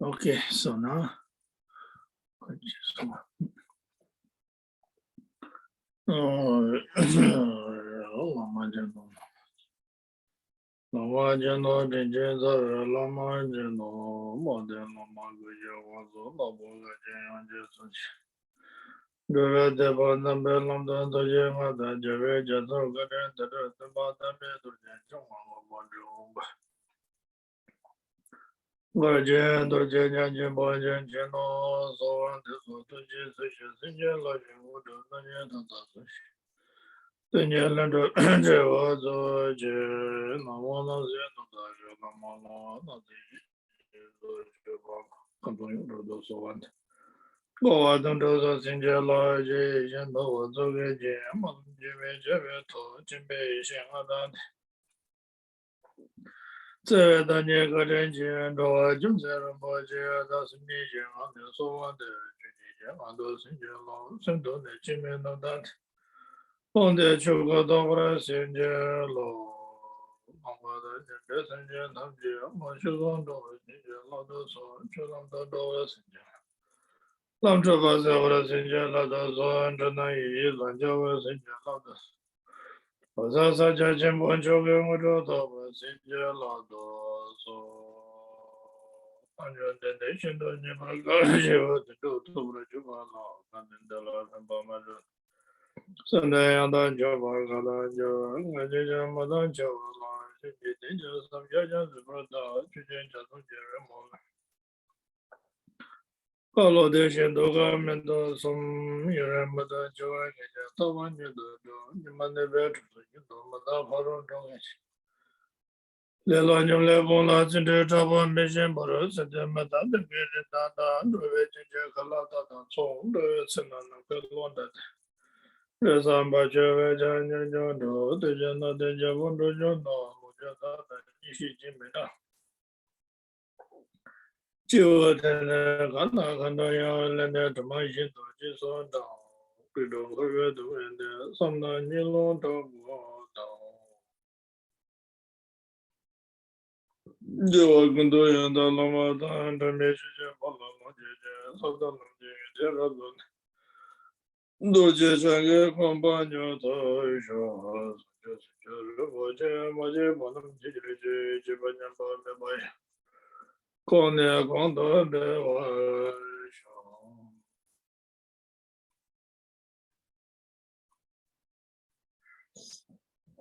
Okay, so now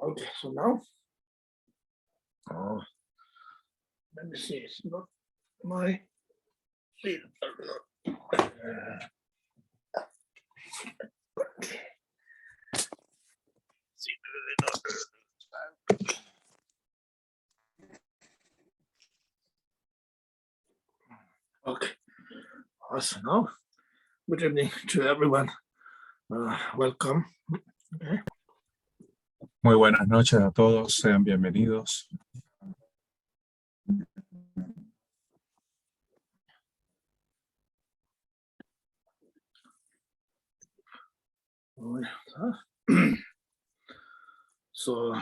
okay, so now let me see, it's not my okay. So now, good evening to everyone. Welcome. Okay. Muy buenas noches a todos, sean bienvenidos. So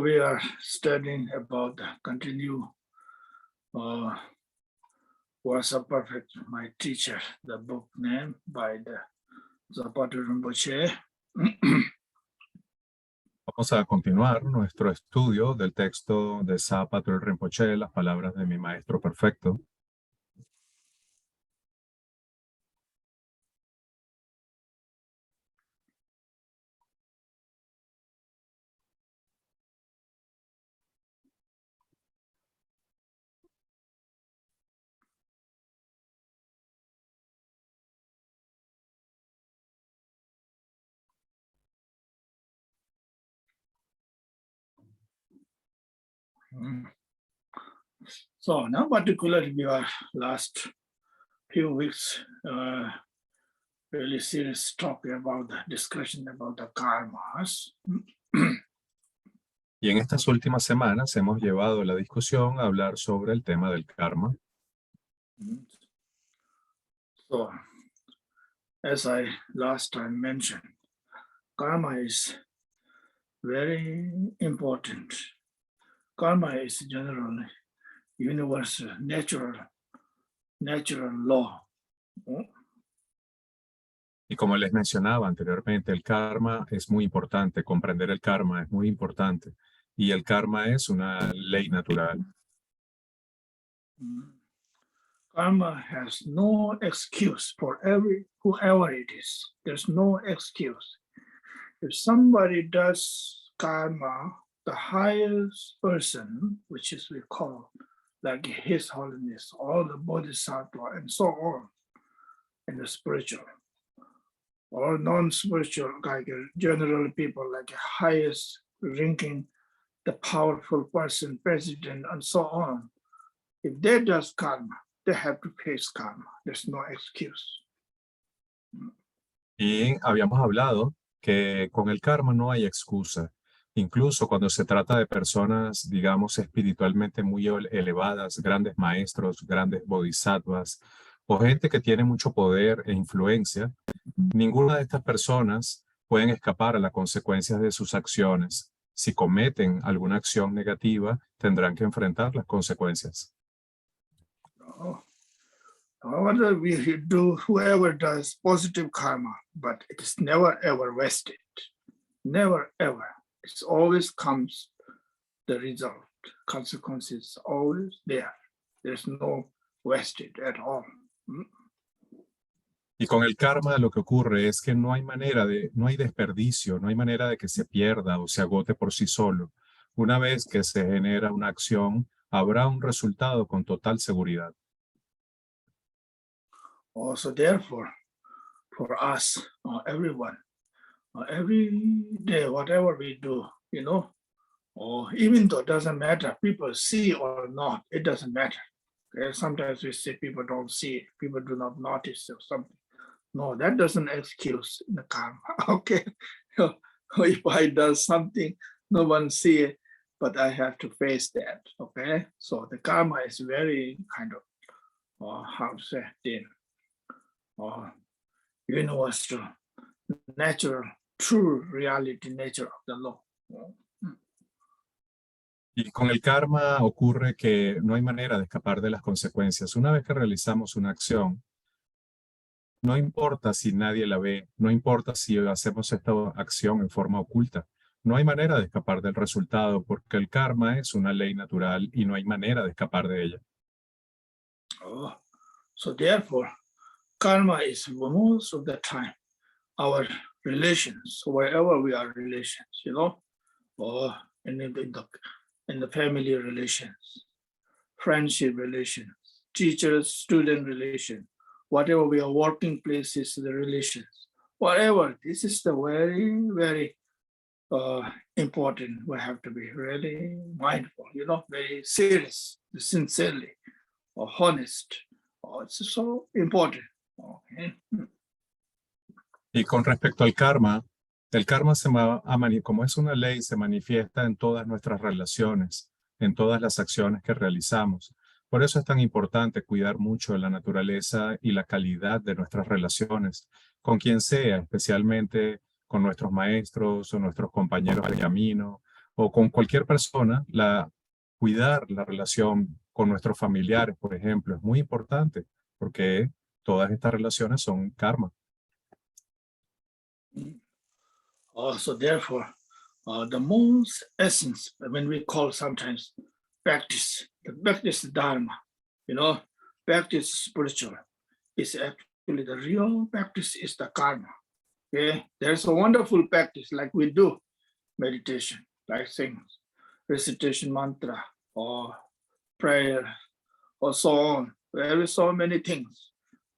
we are studying about continue was a perfect, my teacher, the book name by the Patrul Rimpoche. Vamos a continuar nuestro estudio del texto de Patrul Rimpoche, las palabras de mi maestro perfecto. So now particularly we are last few weeks really serious topic about the discussion about the karmas. Y en estas últimas semanas hemos llevado la discusión a hablar sobre el tema del karma. So, as I last time mentioned, karma is very important. Karma is generally universal, natural law. Y como les mencionaba anteriormente, el karma es muy importante, comprender el karma es muy importante. Y el karma es una ley natural. Karma has no excuse for whoever it is. There's no excuse. If somebody does karma, the highest person, which is we call like His Holiness, all the Bodhisattva, and so on, in the spiritual, or non-spiritual, like general people, like highest ranking, the powerful person, president, and so on. If they does karma, they have to face karma. There's no excuse. Y habíamos hablado que con el karma no hay excusa. Incluso cuando se trata de personas, digamos, espiritualmente muy elevadas, grandes maestros, grandes bodhisattvas, o gente que tiene mucho poder e influencia, ninguna de estas personas pueden escapar a las consecuencias de sus acciones. Si cometen alguna acción negativa, tendrán que enfrentar las consecuencias. However, we do, whoever does positive karma, but it is never ever wasted. Never ever. It always comes the result. Consequences always there. There's no wasted at all. Y con el karma lo que ocurre es que no hay desperdicio, no hay manera de que se pierda o se agote por sí solo. Una vez que se genera una acción, habrá un resultado con total seguridad. Also, therefore, for us, everyone, every day, whatever we do, or even though it doesn't matter, people see or not, it doesn't matter. Okay? Sometimes we say people don't see it, people do not notice or something. No, that doesn't excuse the karma. Okay, if I do something, no one see it, but I have to face that. Okay, so the karma is very kind of, how to say, thin, universal, natural, true reality nature of the law. Y con el karma ocurre que no hay manera de escapar de las consecuencias. Una vez que realizamos una acción, no importa si nadie la ve, no importa si hacemos esta acción en forma oculta. No hay manera de escapar del resultado porque el karma es una ley natural y no hay manera de escapar de ella. So therefore, karma is most of the time our relations, wherever we are relations, or in the family relations, friendship relations, teachers, student relations, whatever we are working places, the relations, whatever. This is the very, very important. We have to be really mindful, very serious, sincerely, or honest. It's so important. Okay. Y con respecto al karma, el karma como es una ley, se manifiesta en todas nuestras relaciones, en todas las acciones que realizamos. Por eso es tan importante cuidar mucho la naturaleza y la calidad de nuestras relaciones, con quien sea, especialmente con nuestros maestros o nuestros compañeros de camino, o con cualquier persona. Cuidar la relación con nuestros familiares, por ejemplo, es muy importante, porque todas estas relaciones son karma. So therefore, the most essence, when we call sometimes practice, the practice dharma, practice spiritual, is actually the real practice is the karma. Okay, there's a wonderful practice like we do meditation, like things, recitation mantra or prayer or so on. There is so many things,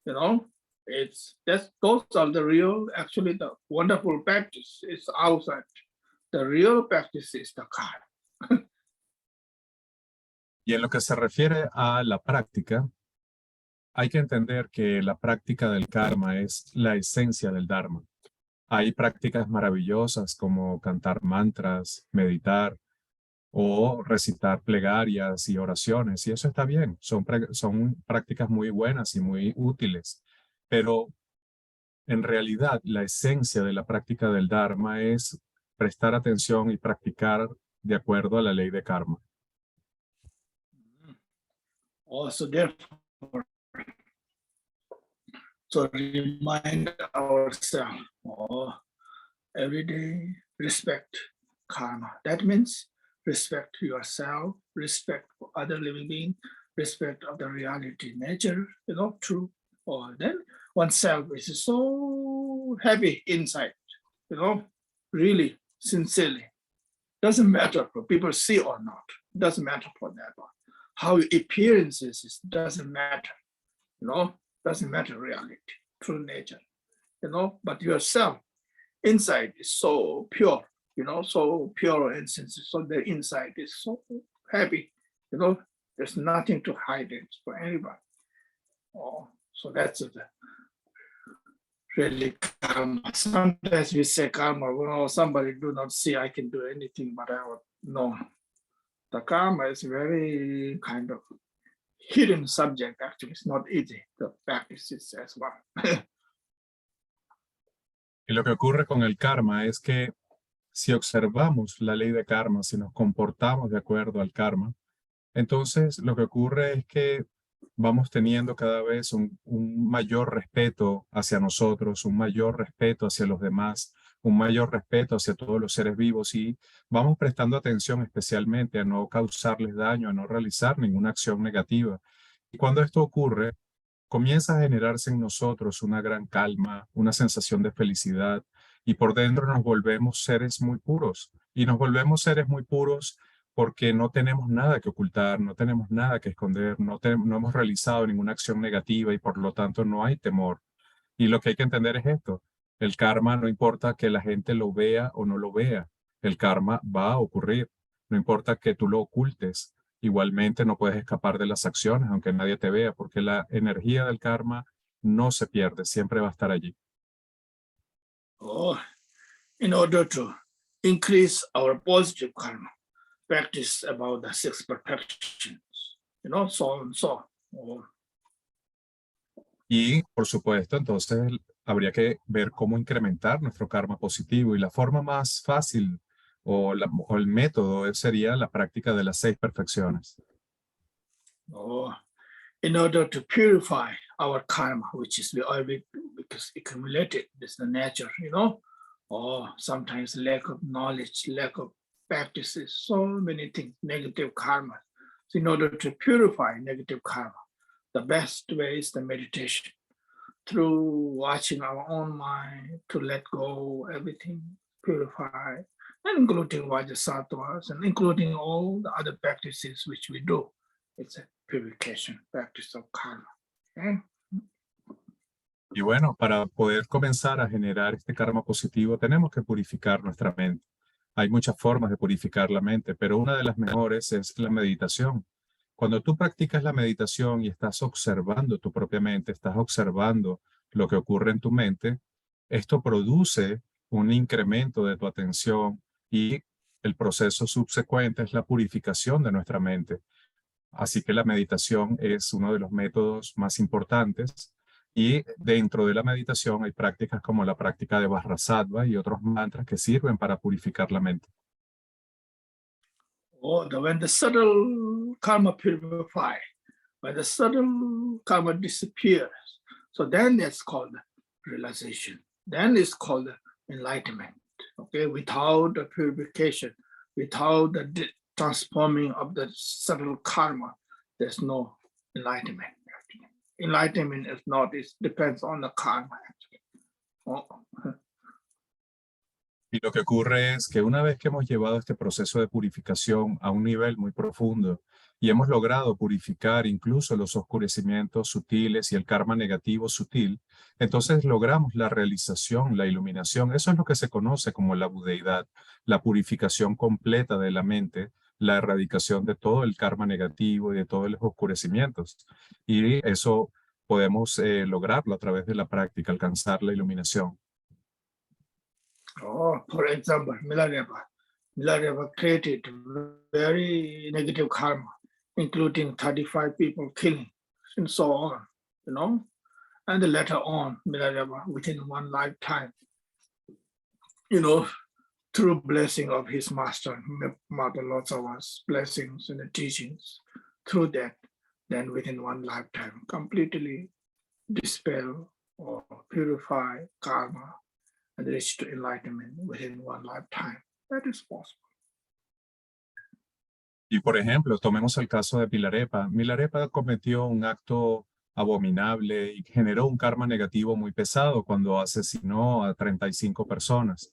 those are the real, actually the wonderful practice is outside. The real practice is the karma. Y en lo que se refiere a la práctica, hay que entender que la práctica del karma es la esencia del dharma. Hay prácticas maravillosas como cantar mantras, meditar o recitar plegarias y oraciones, y eso está bien, son prácticas muy buenas y muy útiles, pero en realidad la esencia de la práctica del dharma es prestar atención y practicar de acuerdo a la ley de karma. Also, therefore, so remind ourselves, every day respect karma. That means respect yourself, respect for other living beings, respect of the reality, nature, true. Then oneself is so happy inside, really, sincerely. Doesn't matter for people see or not. Doesn't matter for that one. How your appearances is doesn't matter, doesn't matter reality, true nature, but yourself inside is so pure, so pure and sincere. So the inside is so happy, there's nothing to hide it for anybody. So that's the really karma. Sometimes we say karma, somebody do not see I can do anything, but I would know. The karma is very kind of hidden subject. Actually, it's not easy to practice it as well. Y lo que ocurre con el karma es que si observamos la ley de karma, si nos comportamos de acuerdo al karma, entonces lo que ocurre es que vamos teniendo cada vez un mayor respeto hacia nosotros, un mayor respeto hacia los demás, un mayor respeto hacia todos los seres vivos y vamos prestando atención especialmente a no causarles daño, a no realizar ninguna acción negativa. Y cuando esto ocurre, comienza a generarse en nosotros una gran calma, una sensación de felicidad y por dentro nos volvemos seres muy puros. Y nos volvemos seres muy puros porque no tenemos nada que ocultar, no tenemos nada que esconder, no hemos realizado ninguna acción negativa y por lo tanto no hay temor. Y lo que hay que entender es esto, el karma no importa que la gente lo vea o no lo vea, el karma va a ocurrir, no importa que tú lo ocultes, igualmente no puedes escapar de las acciones aunque nadie te vea, porque la energía del karma no se pierde, siempre va a estar allí. In order to increase our positive karma, practice about the 6 perfections, so and so. Y, por supuesto, entonces habría que ver cómo incrementar nuestro karma positivo. Y la forma más fácil o el método sería la práctica de las 6 perfecciones. In order to purify our karma, which is we already because accumulated, this is the nature, or sometimes lack of knowledge, lack of practices, so many things, negative karma. So in order to purify negative karma, the best way is the meditation. Through watching our own mind, to let go everything, purify, and including Vajrasattva's and including all the other practices which we do. It's a purification practice of karma. Okay? Y bueno, para poder comenzar a generar este karma positivo, tenemos que purificar nuestra mente. Hay muchas formas de purificar la mente, pero una de las mejores es la meditación. Cuando tú practicas la meditación y estás observando tu propia mente, estás observando lo que ocurre en tu mente, esto produce un incremento de tu atención y el proceso subsecuente es la purificación de nuestra mente. Así que la meditación es uno de los métodos más importantes y dentro de la meditación hay prácticas como la práctica de Vajrasattva y otros mantras que sirven para purificar la mente. When the subtle karma purifies, when the subtle karma disappears, so then it's called realization. Then it's called enlightenment. Okay, without the purification, without the transforming of the subtle karma, there's no enlightenment. Actually. Enlightenment is not, it depends on the karma. Actually. Y lo que ocurre es que una vez que hemos llevado este proceso de purificación a un nivel muy profundo y hemos logrado purificar incluso los oscurecimientos sutiles y el karma negativo sutil, entonces logramos la realización, la iluminación. Eso es lo que se conoce como la budeidad, la purificación completa de la mente, la erradicación de todo el karma negativo y de todos los oscurecimientos. Y eso podemos lograrlo a través de la práctica, alcanzar la iluminación. For example, Milarepa created very negative karma, including 35 people killing and so on, And later on, Milarepa, within one lifetime, through blessing of his master, Mother Lotsawa's blessings and the teachings, through that, then within one lifetime, completely dispel or purify karma and reach to enlightenment within one lifetime. That is possible. Y por ejemplo, tomemos el caso de Milarepa. Milarepa cometió un acto abominable y generó un karma negativo muy pesado cuando asesinó a 35 personas.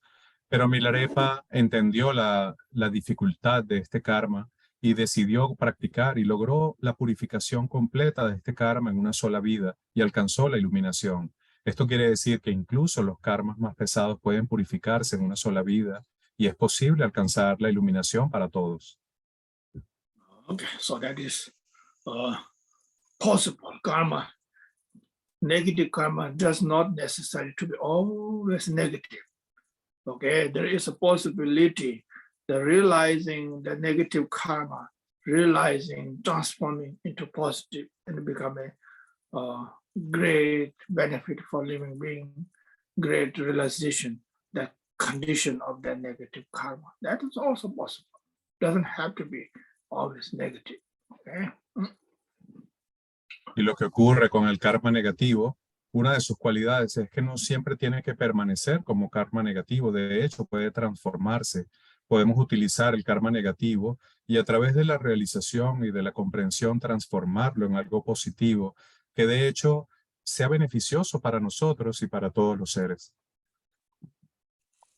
Pero Milarepa entendió la dificultad de este karma y decidió practicar y logró la purificación completa de este karma en una sola vida y alcanzó la iluminación. Esto quiere decir que incluso los karmas más pesados pueden purificarse en una sola vida y es posible alcanzar la iluminación para todos. Okay, so that is possible. Karma, negative karma does not necessarily to be always negative. Okay, there is a possibility that realizing the negative karma, realizing, transforming into positive and become a great benefit for living being, great realization, that condition of the negative karma. That is also possible. Doesn't have to be always negative. Okay. Y lo que ocurre con el karma negativo, una de sus cualidades es que no siempre tiene que permanecer como karma negativo. De hecho, puede transformarse. Podemos utilizar el karma negativo y a través de la realización y de la comprensión transformarlo en algo positivo que de hecho sea beneficioso para nosotros y para todos los seres.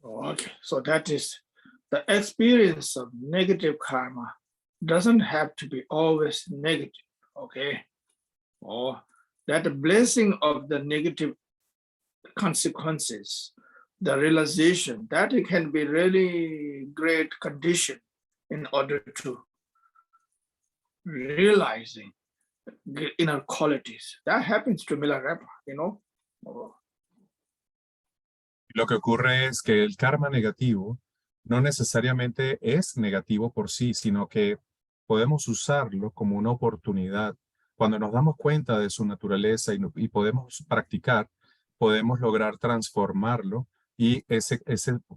Okay, so that is the experience of negative karma doesn't have to be always negative, okay? Or that blessing of the negative consequences, the realization that it can be really great condition in order to realizing the inner qualities. That happens to Milarepa, you know? Lo que ocurre es que el karma negativo no necesariamente es negativo por sí, sino que podemos usarlo como una oportunidad. Cuando nos damos cuenta de su naturaleza y podemos practicar, podemos lograr transformarlo y ese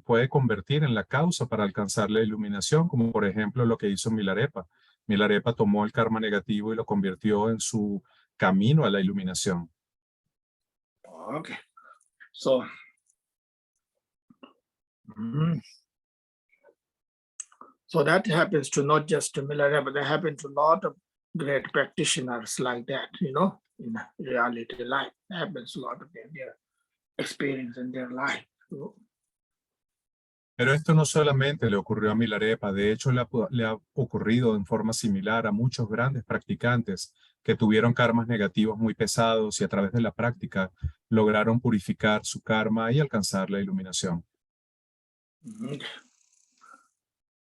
puede convertir en la causa para alcanzar la iluminación, como por ejemplo lo que hizo Milarepa. Milarepa tomó el karma negativo y lo convirtió en su camino a la iluminación. Okay, so so that happens to not just to Milarepa, but that happens to a lot of great practitioners like that, you know, in reality life. That happens a lot of their experience in their life. Pero esto no solamente le ocurrió a Milarepa, de hecho le ha ocurrido en forma similar a muchos grandes practicantes que tuvieron karmas negativos muy pesados y a través de la práctica lograron purificar su karma y alcanzar la iluminación.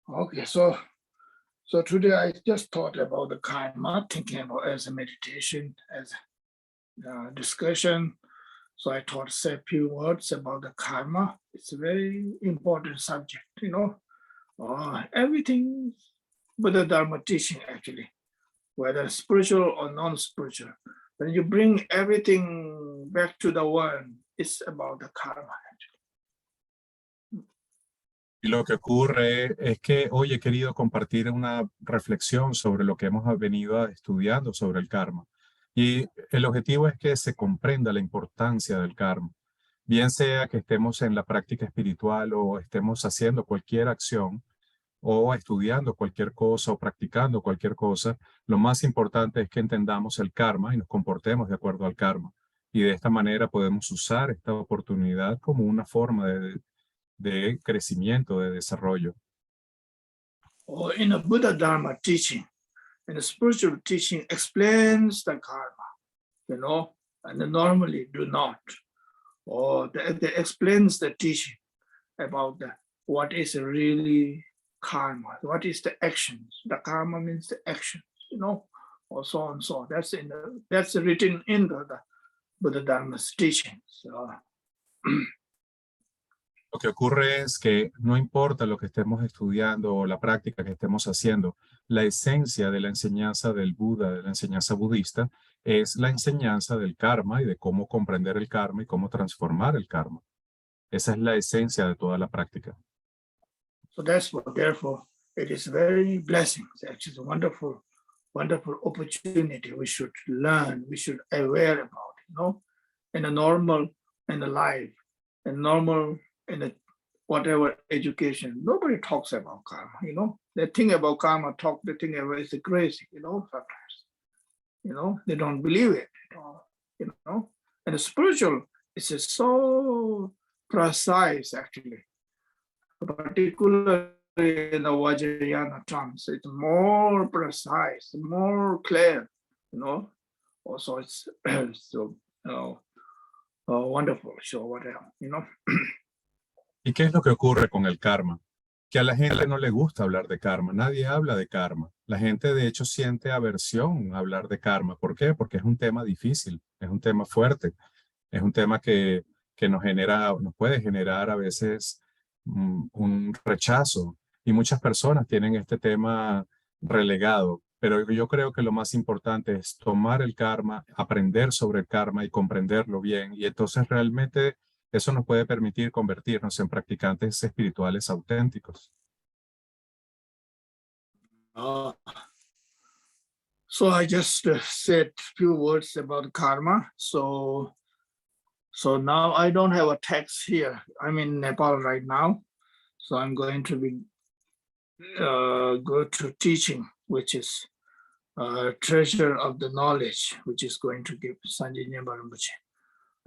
Okay, so today I just thought about the karma, thinking about as a meditation, as a discussion. So I thought say a few words about the karma. It's a very important subject, you know. Everything but the Dharma teaching actually, whether spiritual or non-spiritual. When you bring everything back to the one, it's about the karma. Y lo que ocurre es que hoy he querido compartir una reflexión sobre lo que hemos venido estudiando sobre el karma. Y el objetivo es que se comprenda la importancia del karma. Bien sea que estemos en la práctica espiritual o estemos haciendo cualquier acción o estudiando cualquier cosa o practicando cualquier cosa, lo más importante es que entendamos el karma y nos comportemos de acuerdo al karma. Y de esta manera podemos usar esta oportunidad como una forma de crecimiento, de desarrollo. Or in a Buddha Dharma teaching, and the spiritual teaching explains the karma, you know, and they normally do not. Or they explains the teaching about what is really karma, what is the actions. The karma means the actions, you know, or so on. So that's written in the Buddha Dharma's teachings. Lo que ocurre es que no importa lo que estemos estudiando o la práctica que estemos haciendo, la esencia de la enseñanza del Buda, de la enseñanza budista, es la enseñanza del karma y de cómo comprender el karma y cómo transformar el karma. Esa es la esencia de toda la práctica. So therefore, it is very blessing. It's actually wonderful wonderful opportunity. We should learn, we should aware about it, you know, in a normal, in a life, in normal, in a whatever education, nobody talks about karma, you know. They think about karma, they think about it's crazy, you know, sometimes. You know, they don't believe it at all, you know. And the spiritual is just so precise, actually, particularly in the Vajrayana terms. It's more precise, more clear, you know. Also, it's so wonderful. So whatever, you know. ¿Y qué es lo que ocurre con el karma? Que a la gente no le gusta hablar de karma, nadie habla de karma. La gente de hecho siente aversión a hablar de karma. ¿Por qué? Porque es un tema difícil, es un tema fuerte, es un tema que nos puede generar a veces un rechazo. Y muchas personas tienen este tema relegado. Pero yo creo que lo más importante es tomar el karma, aprender sobre el karma y comprenderlo bien. Y entonces realmente eso nos puede permitir convertirnos en practicantes espirituales auténticos. So I just said a few words about karma. So now I don't have a text here. I'm in Nepal right now. So I'm going to be go to teaching, which is treasure of the knowledge, which is going to give Sanjay Rimpoche.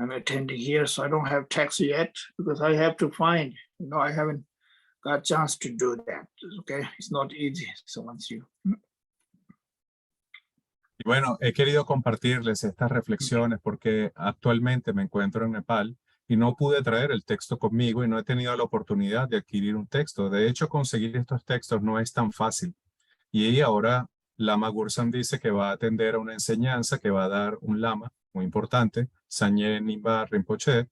I'm attending here, so I don't have text yet because I have to find, you know, I haven't got a chance to do that. Okay, it's not easy. So once you. Y bueno, he querido compartirles estas reflexiones porque actualmente me encuentro en Nepal y no pude traer el texto conmigo y no he tenido la oportunidad de adquirir un texto. De hecho, conseguir estos textos no es tan fácil. Y ahora Lama Gursam dice que va a atender a una enseñanza que va a dar un lama muy importante, Sanjay Rimpoche,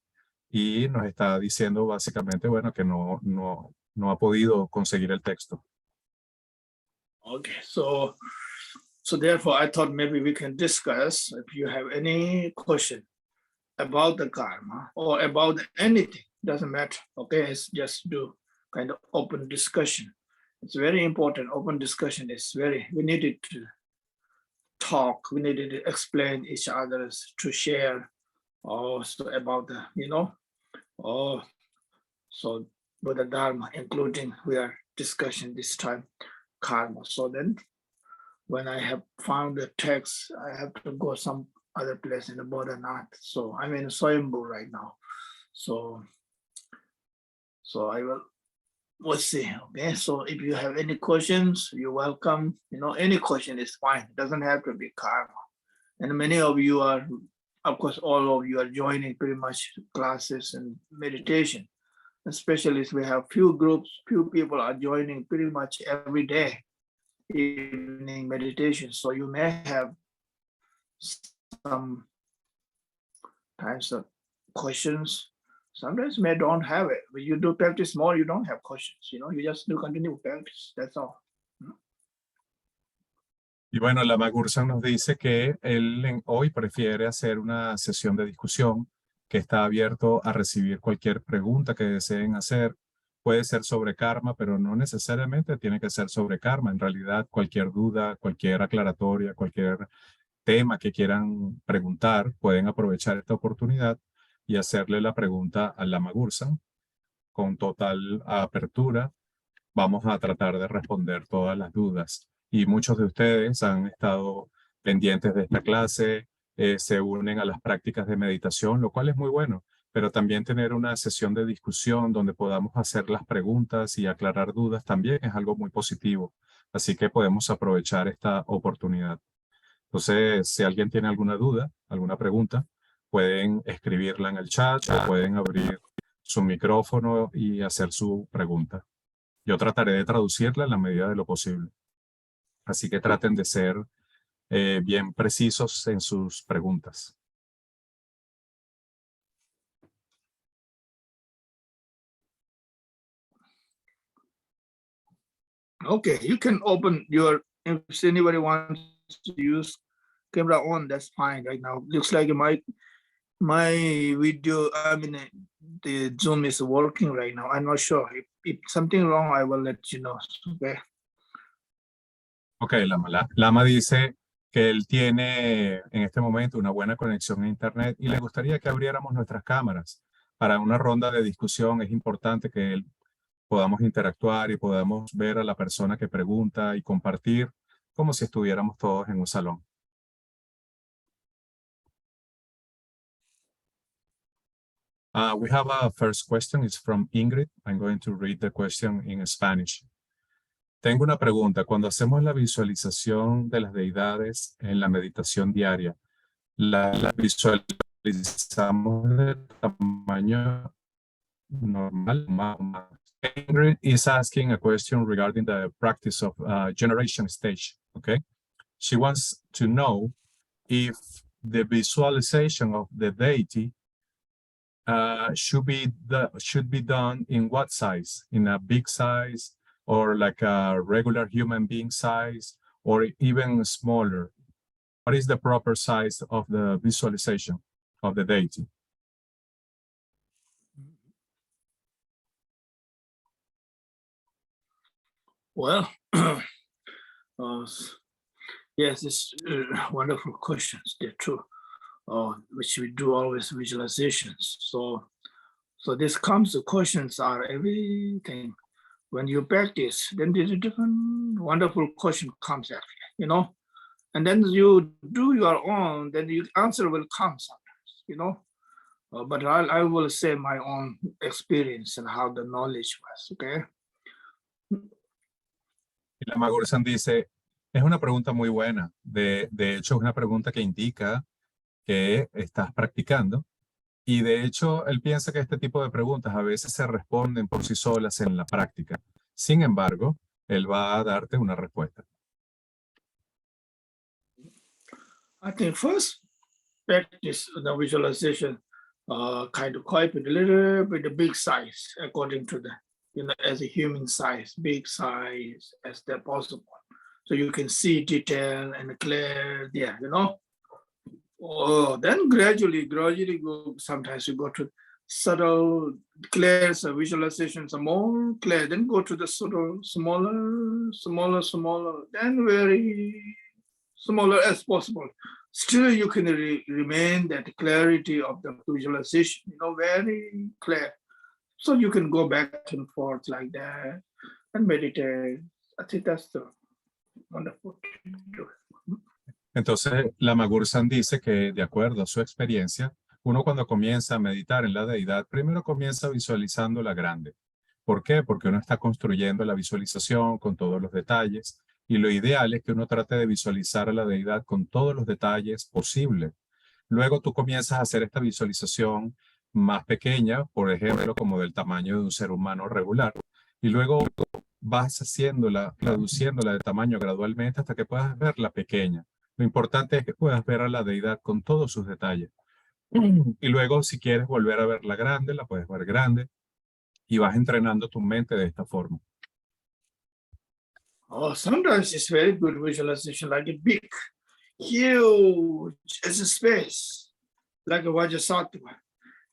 y nos está diciendo básicamente, bueno, que no ha podido conseguir el texto. Okay, so therefore I thought maybe we can discuss if you have any question about the karma or about anything, doesn't matter. Okay, it's just do kind of open discussion. It's very important. Open discussion is we needed to talk, we needed to explain each other's, to share also about the, you know, so with the Dharma, including we are discussing this time karma. So then when I have found the text, I have to go some other place in the Bodhanath. So I'm in Swayambhu right now. So I we'll see. Okay. So if you have any questions, you're welcome. You know, any question is fine. It doesn't have to be karma. And many of you are, of course, all of you are joining pretty much classes and meditation. Especially if we have few groups, few people are joining pretty much every day, evening meditation. So you may have some kinds of questions. Sometimes you may don't have it. When you do practice more, you don't have questions. You know, you just do continue practice. That's all. Y bueno, Lama Gursam nos dice que él hoy prefiere hacer una sesión de discusión, que está abierto a recibir cualquier pregunta que deseen hacer. Puede ser sobre karma, pero no necesariamente tiene que ser sobre karma. En realidad, cualquier duda, cualquier aclaratoria, cualquier tema que quieran preguntar, pueden aprovechar esta oportunidad y hacerle la pregunta a Lama Gursam con total apertura. Vamos a tratar de responder todas las dudas. Y muchos de ustedes han estado pendientes de esta clase, se unen a las prácticas de meditación, lo cual es muy bueno, pero también tener una sesión de discusión donde podamos hacer las preguntas y aclarar dudas también es algo muy positivo. Así que podemos aprovechar esta oportunidad. Entonces, si alguien tiene alguna duda, alguna pregunta, pueden escribirla en el chat o pueden abrir su micrófono y hacer su pregunta. Yo trataré de traducirla en la medida de lo posible. Así que traten de ser bien precisos en sus preguntas. Okay, you can open your, if anybody wants to use camera on, that's fine right now. Looks like my video, I mean, the Zoom is working right now. I'm not sure. If something wrong, I will let you know. Okay. Ok, Lama dice que él tiene en este momento una buena conexión a Internet y le gustaría que abriéramos nuestras cámaras para una ronda de discusión. Es importante que podamos interactuar y podamos ver a la persona que pregunta y compartir como si estuviéramos todos en un salón. We have a first question. It's from Ingrid. I'm going to read the question in Spanish. Tengo una pregunta. Cuando hacemos la visualización de las deidades en la meditación diaria, la visualizamos de tamaño normal. Ingrid is asking a question regarding the practice of generation stage. Okay, she wants to know if the visualization of the deity should be done in what size? In a big size, or like a regular human being size, or even smaller? What is the proper size of the visualization of the deity? Well, yes, it's wonderful questions. They're true, which we do always visualizations. So this comes, the questions are everything. When you practice, then there's a different wonderful question comes actually, and then you do your own, then the answer will come sometimes, but I will say my own experience and how the knowledge was, okay? Y Lama Gursam dice, es una pregunta muy buena. De hecho, es una pregunta que indica que estás practicando. Y de hecho, él piensa que este tipo de preguntas a veces se responden por sí solas en la práctica. Sin embargo, él va a darte una respuesta. I think first practice the visualization, kind of quite a little bit of big size according to the, as a human size, big size as that possible. So you can see detail and clear there, then gradually go, sometimes you go to subtle, clear, so visualizations are more clear, then go to the subtle, smaller, then very smaller as possible. Still you can remain that clarity of the visualization, very clear. So you can go back and forth like that and meditate. I think that's the wonderful thing to do. Entonces, Lama Gursam dice que, de acuerdo a su experiencia, uno cuando comienza a meditar en la deidad, primero comienza visualizándola grande. ¿Por qué? Porque uno está construyendo la visualización con todos los detalles, y lo ideal es que uno trate de visualizar a la deidad con todos los detalles posibles. Luego tú comienzas a hacer esta visualización más pequeña, por ejemplo, como del tamaño de un ser humano regular, y luego vas haciéndola, reduciéndola de tamaño gradualmente hasta que puedas verla pequeña. Lo importante es que puedas ver a la deidad con todos sus detalles. Y luego, si quieres volver a verla grande, la puedes ver grande, y vas entrenando tu mente de esta forma. Oh, sometimes it's very good visualization, like a big, huge as a space, like a Vajrasattva.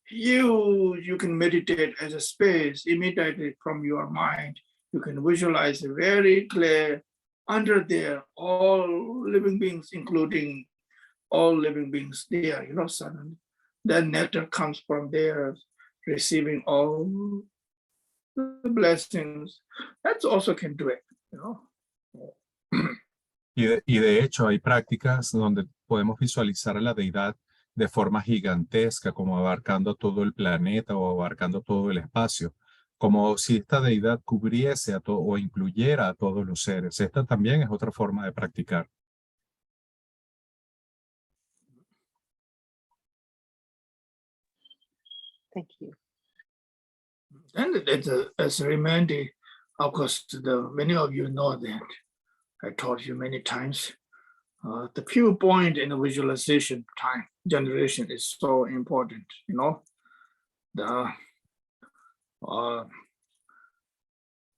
Huge, you can meditate as a space immediately from your mind. You can visualize very clear under there, all living beings, including all living beings there, suddenly. Then nectar comes from there, receiving all the blessings. That also can do it, Y de hecho hay prácticas donde podemos visualizar a la deidad de forma gigantesca, como abarcando todo el planeta o abarcando todo el espacio, como si esta deidad cubriese a todo o incluyera a todos los seres. Esta también es otra forma de practicar. Thank you. And as a reminder, of course, many of you know that I taught you many times. The viewpoint in the visualization time generation is so important, the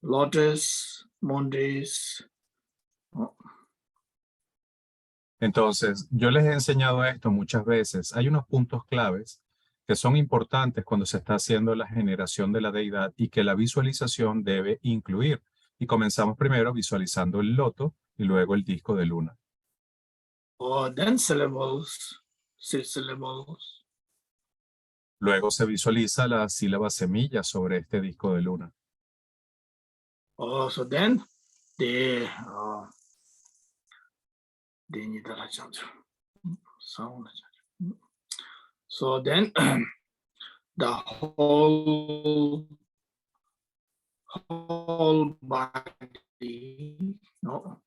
lotus, mondays. Entonces, yo les he enseñado esto muchas veces. Hay unos puntos claves que son importantes cuando se está haciendo la generación de la deidad y que la visualización debe incluir. Y comenzamos primero visualizando el loto y luego el disco de luna. Oh, then syllables, 6 syllables. Luego se visualiza la sílaba semilla sobre este disco de luna. Oh, so then they need sound. So then the whole body, no.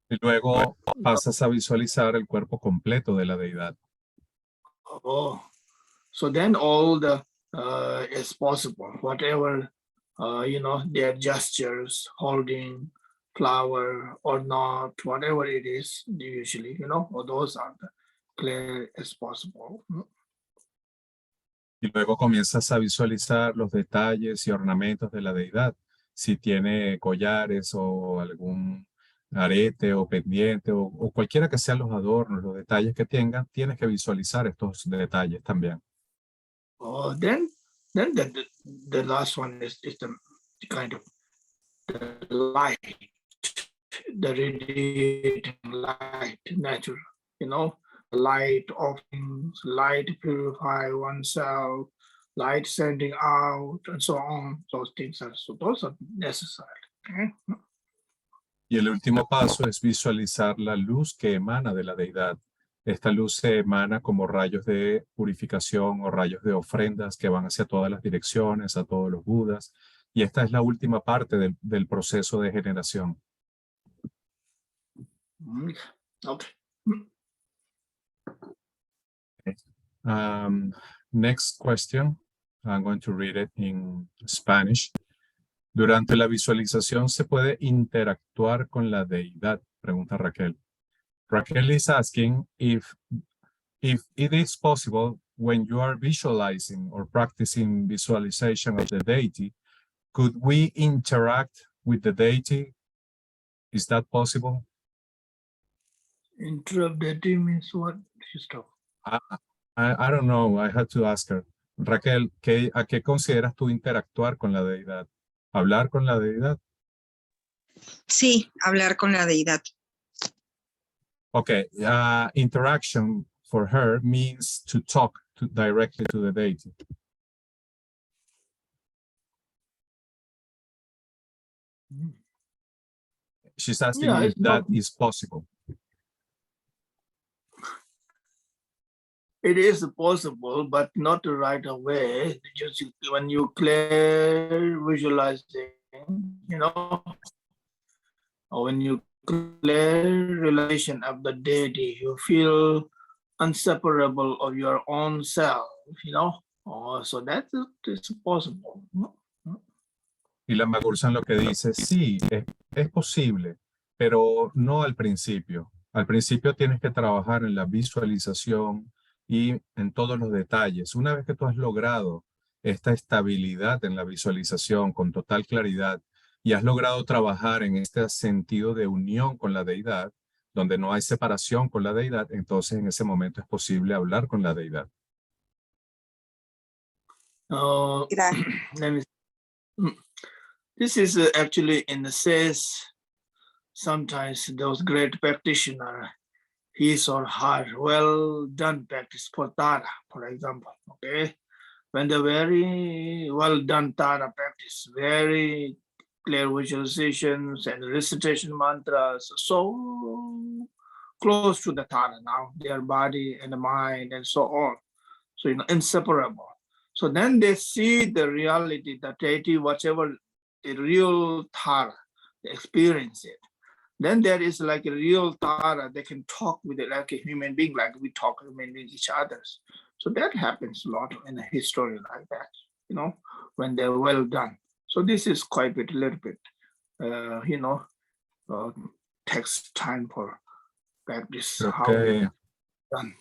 Y luego pasas a visualizar el cuerpo completo de la deidad. Oh, so then all the is possible, whatever their gestures, holding flower or not, whatever it is, usually, or those are the clear as possible. Y luego comienzas a visualizar los detalles y ornamentos de la deidad. Si tiene collares o algún arete o pendiente o cualquiera que sean los adornos, los detalles que tengan, tienes que visualizar estos detalles también. Oh, then the last one is the kind of the light, the radiating light, natural, light offerings, light purify oneself, light sending out, and so on. Those things those are necessary. Okay? Y el último paso es visualizar la luz que emana de la deidad. Esta luz se emana como rayos de purificación o rayos de ofrendas que van hacia todas las direcciones, a todos los budas. Y esta es la última parte del proceso de generación. Okay. Next question. I'm going to read it in Spanish. Durante la visualización se puede interactuar con la deidad, pregunta Raquel. Raquel is asking if it is possible when you are visualizing or practicing visualization of the deity, could we interact with the deity? Is that possible? Interrupt deity means what? I don't know. I had to ask her. Raquel, ¿a qué consideras tú interactuar con la deidad? ¿Hablar con la deidad? Sí, hablar con la deidad. Okay, interaction for her means to talk directly to the deity. She's asking if that is possible. It is possible, but not right away. Just when you clear visualizing, or when you clear relation of the deity, you feel inseparable of your own self, so that is possible. Y Lama Gursam lo que dice, sí, es posible, pero no al principio. Al principio tienes que trabajar en la visualización y en todos los detalles. Una vez que tú has logrado esta estabilidad en la visualización con total claridad y has logrado trabajar en este sentido de unión con la deidad, donde no hay separación con la deidad, entonces en ese momento es posible hablar con la deidad. This is actually in the says sometimes those great practitioners, his or her well done practice for Tara, for example. Okay, when the very well done Tara practice, very clear visualizations and recitation mantras, so close to the Tara now, their body and the mind and so on. So inseparable. So then they see the reality, the deity, whatever the real Tara, they experience it. Then there is like a real Tara, they can talk with it like a human being, like we talk human beings each others. So that happens a lot in a history like that, when they're well done. So this is quite a little bit, takes time for practice. Okay. How done.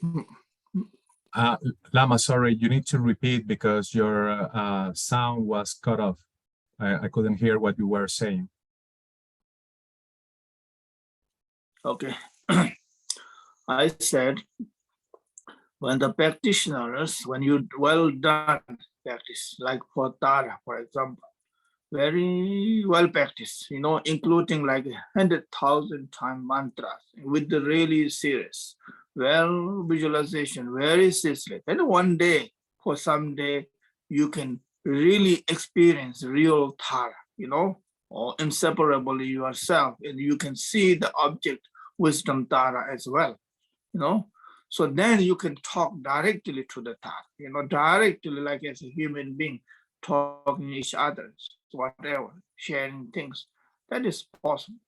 Lama, sorry, you need to repeat because your sound was cut off. I couldn't hear what you were saying. Okay. I said, when the practitioners, when you well done practice, like for Tara, for example, very well practiced, including like 100,000 time mantras with the really serious, well visualization, very seriously. Then one day, for some day, you can really experience real Tara, or inseparably yourself, and you can see the object wisdom Tara as well, So then you can talk directly to the Tara, directly like as a human being, talking to each other, whatever, sharing things. That is possible.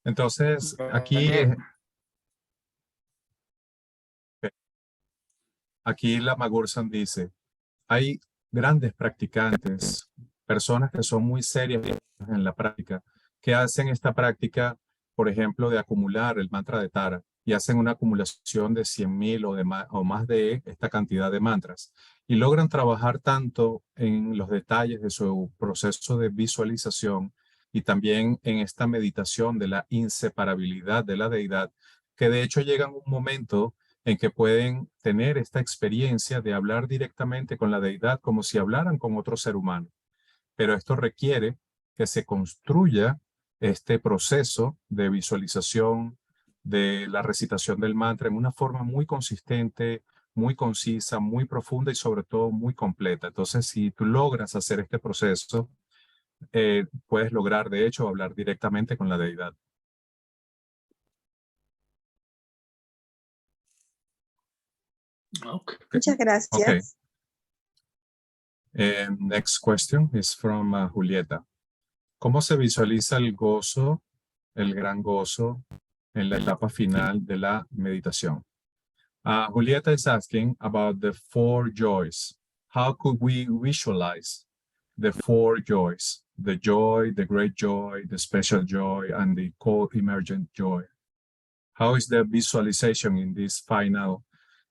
Entonces, aquí Lama Gursam dice, hay grandes practicantes, personas que son muy serias en la práctica, que hacen esta práctica, por ejemplo, de acumular el mantra de Tara, y hacen una acumulación de 100,000 o más de esta cantidad de mantras, y logran trabajar tanto en los detalles de su proceso de visualización y también en esta meditación de la inseparabilidad de la deidad, que de hecho llegan un momento en que pueden tener esta experiencia de hablar directamente con la deidad como si hablaran con otro ser humano. Pero esto requiere que se construya este proceso de visualización de la recitación del mantra en una forma muy consistente, muy concisa, muy profunda y sobre todo muy completa. Entonces, si tú logras hacer este proceso, puedes lograr, de hecho, hablar directamente con la deidad. Okay. Muchas gracias. Okay. Next question is from Julieta. ¿Cómo se visualiza el gozo, el gran gozo, en la etapa final de la meditación? Julieta is asking about the 4 joys. How could we visualize the 4 joys? The joy, the great joy, the special joy, and the co-emergent joy. How is the visualization in this final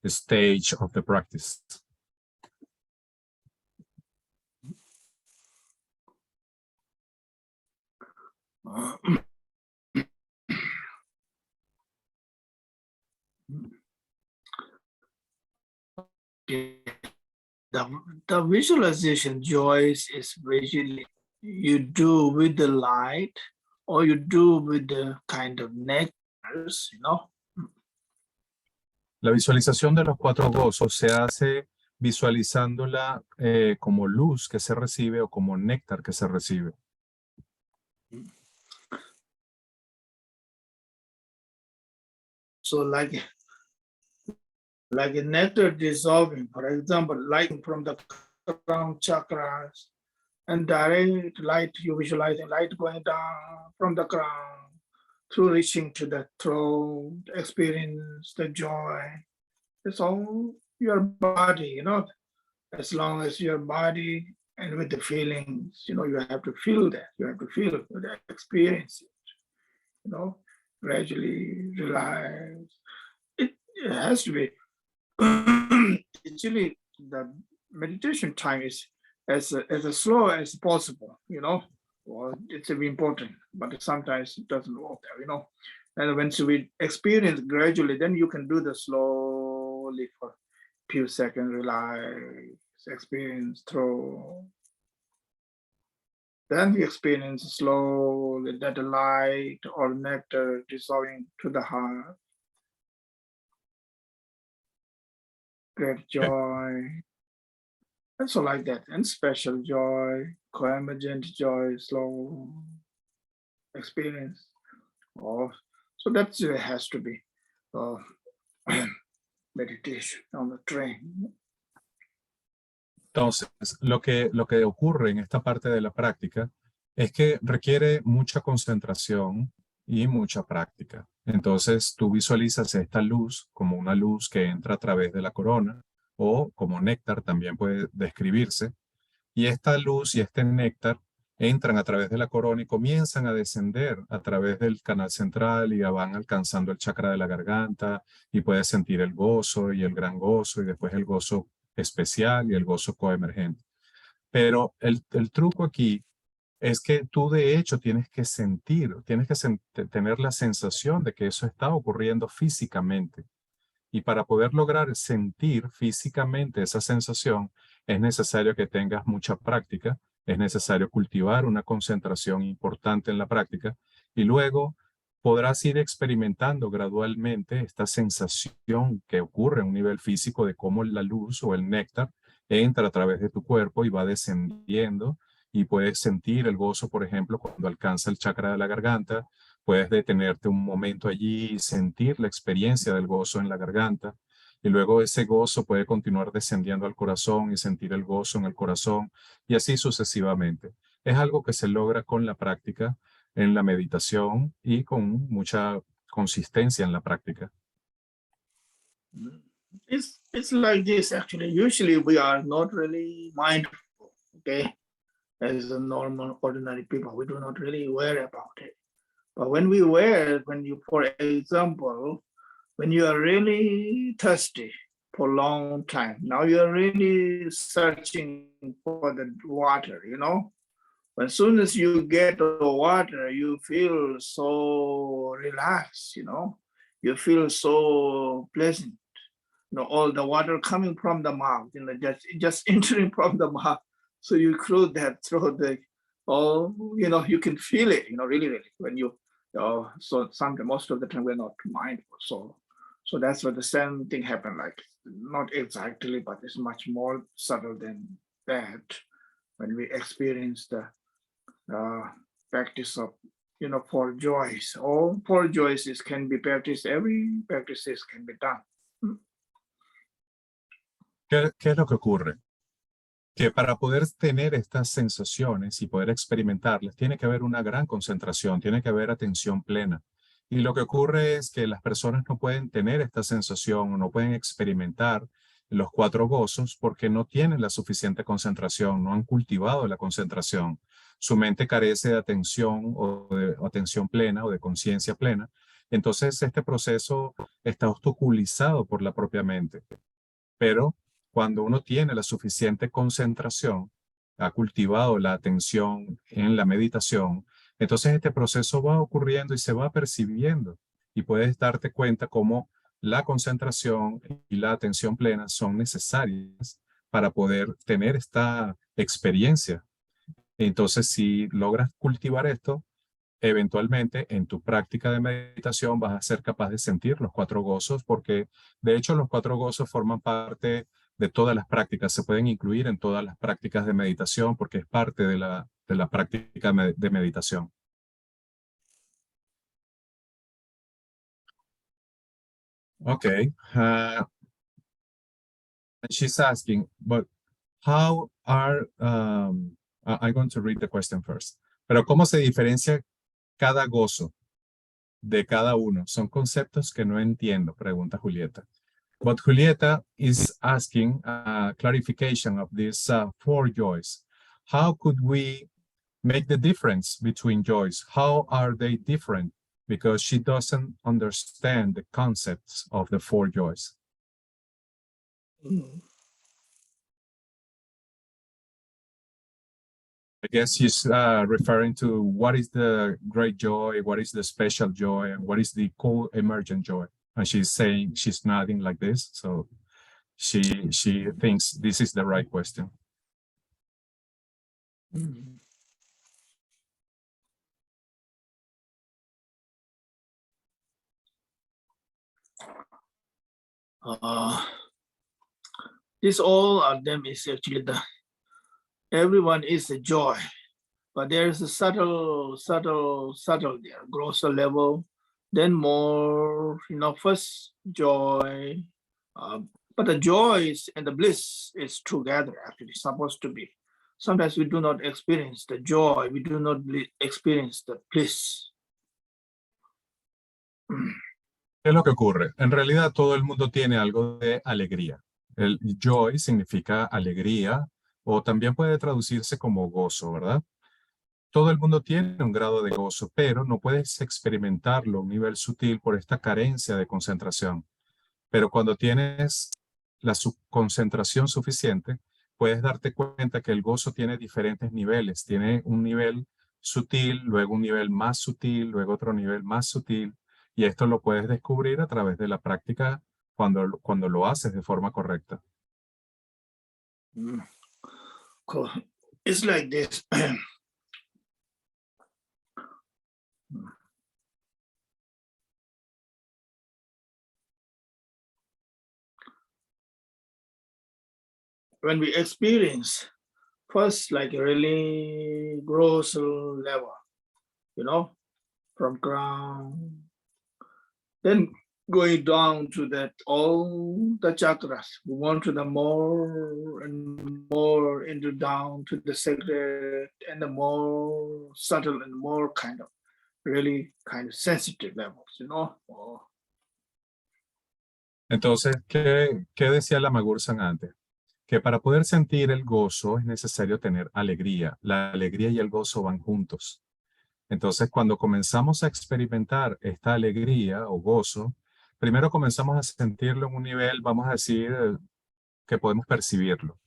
stage of the practice? The visualization joys is basically you do with the light or you do with the kind of nectars, La visualización de los 4 gozos se hace visualizándola como luz que se recibe o como néctar que se recibe. So like a nectar dissolving, for example, light from the crown chakras, and direct light, you visualizing light going down from the crown through reaching to the throat, experience the joy. It's all your body, as long as your body and with the feelings, you have to feel that, you have to feel it, experience it, gradually relax. It has to be, actually the meditation time is as slow as possible, well, it's important, but sometimes it doesn't work there, and once we experience gradually, then you can do the slowly for a few seconds, relax, experience through. Then we experience slowly that light or nectar dissolving to the heart. Great joy. And so like that. And special joy, co-emergent joy, slow experience. So that has to be meditation on the train. Entonces, lo que ocurre en esta parte de la práctica es que requiere mucha concentración y mucha práctica. Entonces, tú visualizas esta luz como una luz que entra a través de la corona o como néctar también puede describirse. Y esta luz y este néctar entran a través de la corona y comienzan a descender a través del canal central y van alcanzando el chakra de la garganta y puedes sentir el gozo y el gran gozo y después el gozo especial y el gozo coemergente. Pero el truco aquí es que tú de hecho tienes que sentir, tener la sensación de que eso está ocurriendo físicamente. Y para poder lograr sentir físicamente esa sensación, es necesario que tengas mucha práctica Es necesario cultivar una concentración importante en la práctica y luego podrás ir experimentando gradualmente esta sensación que ocurre a un nivel físico de cómo la luz o el néctar entra a través de tu cuerpo y va descendiendo y puedes sentir el gozo, por ejemplo, cuando alcanza el chakra de la garganta. Puedes detenerte un momento allí y sentir la experiencia del gozo en la garganta. Y luego ese gozo puede continuar descendiendo al corazón y sentir el gozo en el corazón y así sucesivamente. Es algo que se logra con la práctica, en la meditación y con mucha consistencia en la práctica. It's like this actually. Usually we are not really mindful, okay? As a normal, ordinary people, we do not really worry about it. But when we were, when you, for example, when you are really thirsty for a long time, now you are really searching for the water, you know? As soon as you get the water, you feel so relaxed, you know? You feel so pleasant. You know, all the water coming from the mouth, you know, just entering from the mouth. So you close that throat, you know, you can feel it, you know, really, really, when you, so sometimes, most of the time we're not mindful. So that's what the same thing happened, like not exactly, but it's much more subtle than that when we experience the practice of, you know, four joys. All four joys can be practiced, every practices can be done. ¿Qué es lo que ocurre? Que para poder tener estas sensaciones y poder experimentarlas, tiene que haber una gran concentración, tiene que haber atención plena. Y lo que ocurre es que las personas no pueden tener esta sensación o no pueden experimentar los cuatro gozos porque no tienen la suficiente concentración, no han cultivado la concentración. Su mente carece de atención o de atención plena o de conciencia plena. Entonces este proceso está obstaculizado por la propia mente. Pero cuando uno tiene la suficiente concentración, ha cultivado la atención en la meditación, entonces este proceso va ocurriendo y se va percibiendo y puedes darte cuenta cómo la concentración y la atención plena son necesarias para poder tener esta experiencia. Entonces, si logras cultivar esto, eventualmente en tu práctica de meditación vas a ser capaz de sentir los cuatro gozos, porque de hecho los cuatro gozos forman parte de todas las prácticas, se pueden incluir en todas las prácticas de meditación porque es parte de la práctica de meditación. Okay, she's asking, but how are, I'm going to read the question first, pero ¿cómo se diferencia cada gozo de cada uno? Son conceptos que no entiendo, pregunta Julieta. But Julieta is asking a clarification of these four joys. How could we make the difference between joys? How are they different? Because she doesn't understand the concepts of the four joys. I guess she's referring to what is the great joy, what is the special joy, and what is the co-emergent joy. And she's saying, she's nodding like this, so she thinks this is the right question. This all of them is actually everyone is a joy, but there is a subtle there, grosser level, then more, you know, first joy, but the joy and the bliss is together, actually supposed to be. Sometimes we do not experience the joy, we do not experience the bliss. ¿Qué es lo que ocurre? En realidad todo el mundo tiene algo de alegría. El joy significa alegría o también puede traducirse como gozo, ¿verdad? Todo el mundo tiene un grado de gozo, pero no puedes experimentarlo a un nivel sutil por esta carencia de concentración. Pero cuando tienes la concentración suficiente, puedes darte cuenta que el gozo tiene diferentes niveles. Tiene un nivel sutil, luego un nivel más sutil, luego otro nivel más sutil. Y esto lo puedes descubrir a través de la práctica cuando lo haces de forma correcta. it's like this. When we experience first like a really gross level, from ground, then going down to that all the chakras, we want to the more and more into down to the sacred and the more subtle and more kind of really kind of sensitive levels, Oh. Entonces, ¿qué decía Lama Gursam antes? Que para poder sentir el gozo es necesario tener alegría. La alegría y el gozo van juntos. Entonces, cuando comenzamos a experimentar esta alegría o gozo, primero comenzamos a sentirlo en un nivel, vamos a decir, que podemos percibirlo.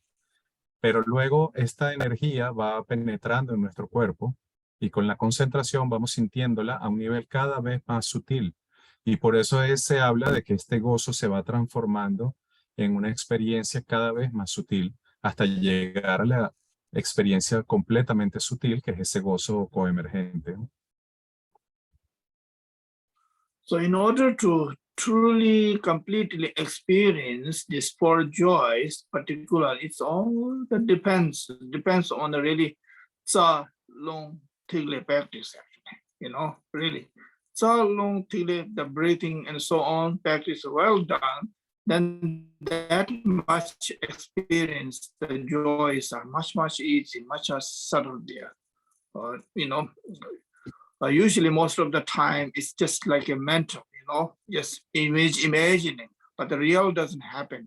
Pero luego esta energía va penetrando en nuestro cuerpo y con la concentración vamos sintiéndola a un nivel cada vez más sutil. Y por eso se habla de que este gozo se va transformando en una experiencia cada vez más sutil hasta llegar a la experiencia completamente sutil, que es ese gozo coemergente. So in order to truly, completely experience these four joys, particularly, it's all that depends on the really long tigli practice, actually, really. Long tigli, the breathing and so on, practice well done, then that much experience, the joys are much, much easy, much subtle there. Usually most of the time it's just like a mental, just imagining, but the real doesn't happen,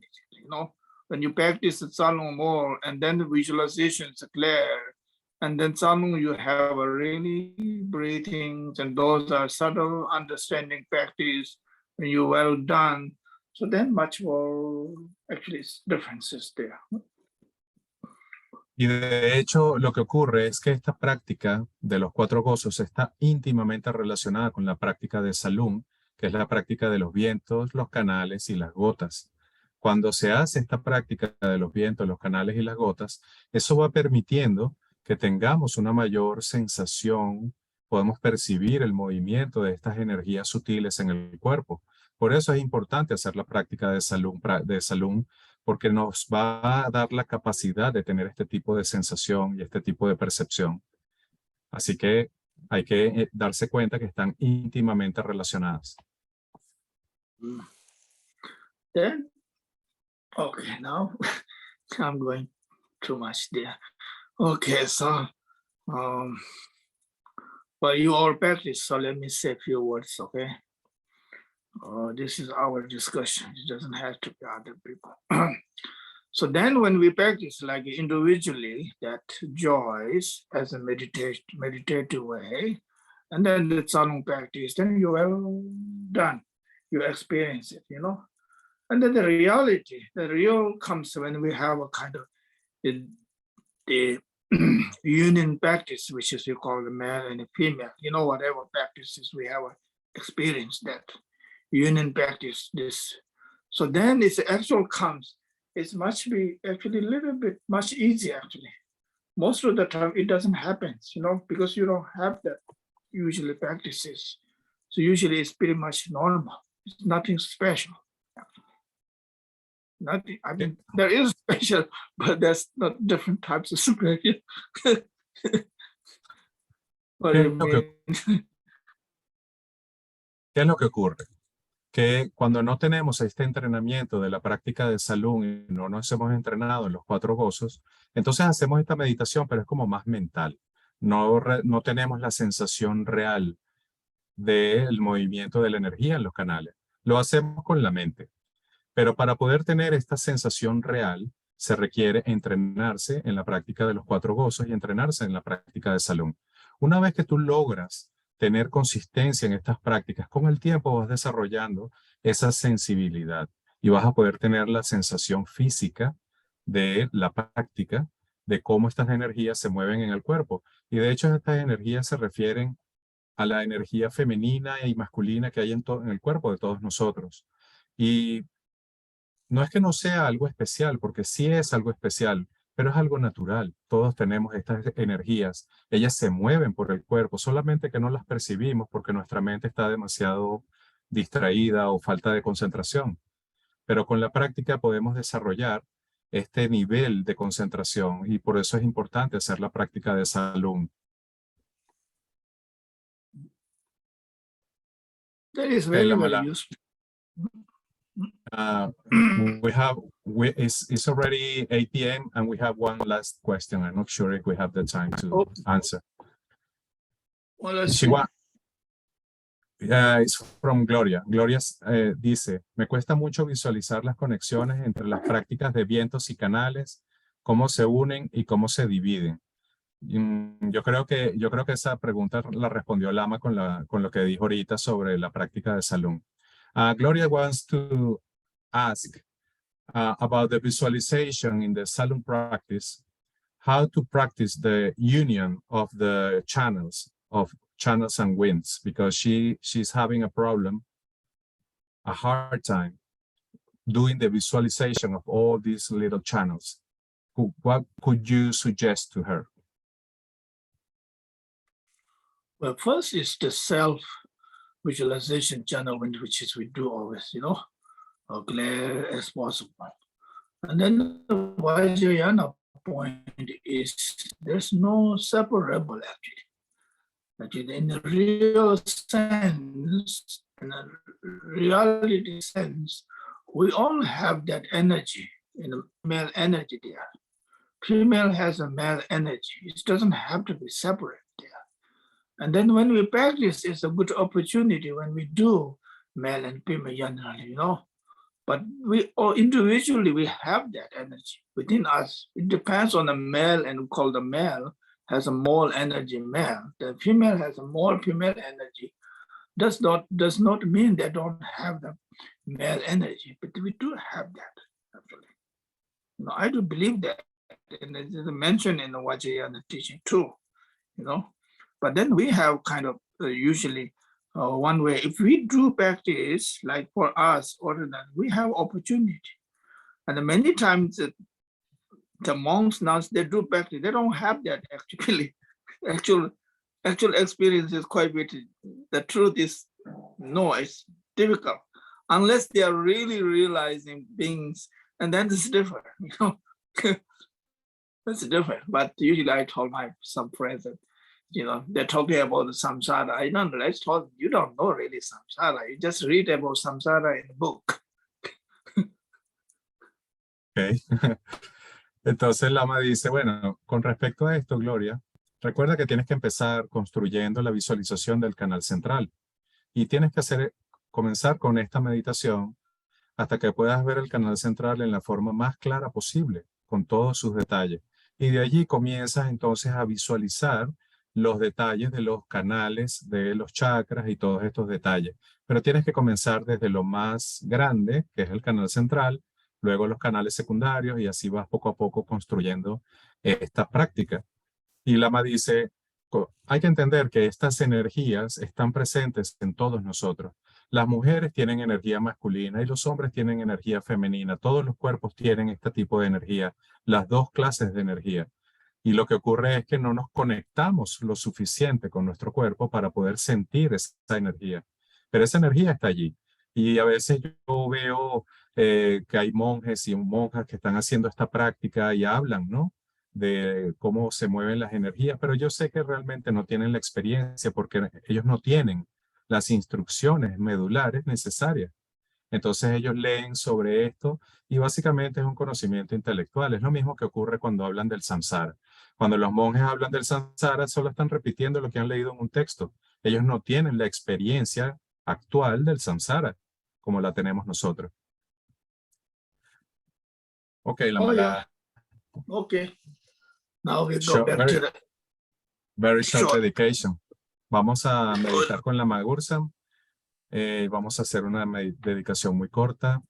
when you practice the Salung more and then the visualizations are clear, and then Salung you have a really breathing, and those are subtle understanding practice when you well done, so then much more actually differences there. Y de hecho, lo que ocurre es que esta práctica de los cuatro gozos está íntimamente relacionada con la práctica de Salung, que es la práctica de los vientos, los canales y las gotas. Cuando se hace esta práctica de los vientos, los canales y las gotas, eso va permitiendo que tengamos una mayor sensación, podemos percibir el movimiento de estas energías sutiles en el cuerpo. Por eso es importante hacer la práctica de Salung, porque nos va a dar la capacidad de tener este tipo de sensación y este tipo de percepción. Así que hay que darse cuenta que están íntimamente relacionadas. Then, okay, now I'm going too much there. Okay, so well, you all practice, so let me say a few words, okay? This is our discussion. It doesn't have to be other people. So then when we practice like individually, that joys as a meditative way, and then the Salung practice, then you're well done. You experience it, And then the real comes when we have a kind of the union practice, which is you call the male and the female, whatever practices we have experienced that union practice this. So then its actual comes, it's actually a little bit much easier actually. Most of the time it doesn't happen, because you don't have that usually practices. So usually it's pretty much normal. It's nothing special. Nothing, I mean, there is special, but there's not different types of special. What do you mean? ¿Qué es lo que ocurre? Que cuando no tenemos este entrenamiento de la práctica de Salung y no nos hemos entrenado en los cuatro gozos, entonces hacemos esta meditación, pero es como más mental. No tenemos la sensación real del movimiento de la energía en los canales. Lo hacemos con la mente. Pero para poder tener esta sensación real, se requiere entrenarse en la práctica de los cuatro gozos y entrenarse en la práctica de Salung. Una vez que tú logras tener consistencia en estas prácticas, con el tiempo vas desarrollando esa sensibilidad y vas a poder tener la sensación física de la práctica, de cómo estas energías se mueven en el cuerpo. Y de hecho estas energías se refieren a la energía femenina y masculina que hay en el cuerpo de todos nosotros. Y no es que no sea algo especial, porque sí es algo especial, pero es algo natural. Todos tenemos estas energías. Ellas se mueven por el cuerpo, solamente que no las percibimos porque nuestra mente está demasiado distraída o falta de concentración. Pero con la práctica podemos desarrollar este nivel de concentración y por eso es importante hacer la práctica de salud. That is very, La very mala. useful. It's already 8 p.m. and we have one last question. I'm not sure if we have the time to answer. Well, let's see. It's from Gloria. Gloria dice, me cuesta mucho visualizar las conexiones entre las prácticas de vientos y canales, cómo se unen y cómo se dividen. Yo creo que esa pregunta la respondió Lama con lo que dijo ahorita sobre la práctica de salud. Gloria wants to ask about the visualization in the salon practice, how to practice the union of the channels and winds, because she's having a hard time doing the visualization of all these little channels. What could you suggest to her? Well, first is the self-visualization channel, which is we do always, clear as possible. And then the Vajrayana point is there's no separable actually. Actually, in the real sense, in a reality sense, we all have that energy, male energy there. Female has a male energy. It doesn't have to be separate there. And then when we practice, it's a good opportunity when we do male and female generally, But we all individually, we have that energy within us. It depends on the male, and we call the male has a more energy male. The female has a more female energy. Does not mean they don't have the male energy, but we do have that actually. I do believe that, and it is mentioned in the Vajrayana teaching too, But then we have kind of usually one way. If we do practice, like for us, ordinary, we have opportunity, and many times the monks nuns they do practice. They don't have that actually. Actual experience is quite bit. The truth is, no, it's difficult unless they are really realizing things, and then it's different. That's different. But usually, I told some friends that. They're talking about the samsara. I don't know, you don't know really samsara. You just read about samsara in the book. Okay. Entonces Lama dice, bueno, con respecto a esto, Gloria, recuerda que tienes que empezar construyendo la visualización del canal central y tienes que comenzar con esta meditación hasta que puedas ver el canal central en la forma más clara posible, con todos sus detalles. Y de allí comienzas entonces a visualizar los detalles de los canales, de los chakras y todos estos detalles. Pero tienes que comenzar desde lo más grande, que es el canal central, luego los canales secundarios y así vas poco a poco construyendo esta práctica. Y Lama dice, hay que entender que estas energías están presentes en todos nosotros. Las mujeres tienen energía masculina y los hombres tienen energía femenina. Todos los cuerpos tienen este tipo de energía, las dos clases de energía. Y lo que ocurre es que no nos conectamos lo suficiente con nuestro cuerpo para poder sentir esa energía. Pero esa energía está allí. Y a veces yo veo que hay monjes y monjas que están haciendo esta práctica y hablan, ¿no? De cómo se mueven las energías, pero yo sé que realmente no tienen la experiencia porque ellos no tienen las instrucciones medulares necesarias. Entonces ellos leen sobre esto y básicamente es un conocimiento intelectual. Es lo mismo que ocurre cuando hablan del samsara. Cuando los monjes hablan del samsara, solo están repitiendo lo que han leído en un texto. Ellos no tienen la experiencia actual del samsara como la tenemos nosotros. Ok, Yeah. Okay. Now we go back to the very short dedication. Vamos a meditar con Lama Gursam. Vamos a hacer una dedicación muy corta.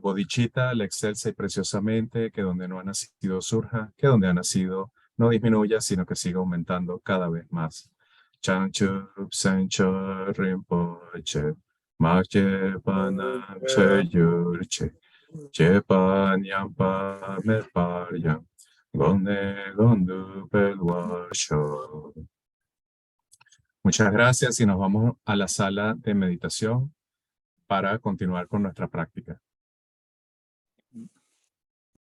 Bodhicitta, la excelsa y preciosamente, que donde no ha nacido surja, que donde ha nacido no disminuya, sino que siga aumentando cada vez más. Chanchup Sancho Rimpoche, Magye Panam Chayurche, Chepan Yampa Merparyam, Gonde, gondu, pelguayo. Muchas gracias y nos vamos a la sala de meditación para continuar con nuestra práctica.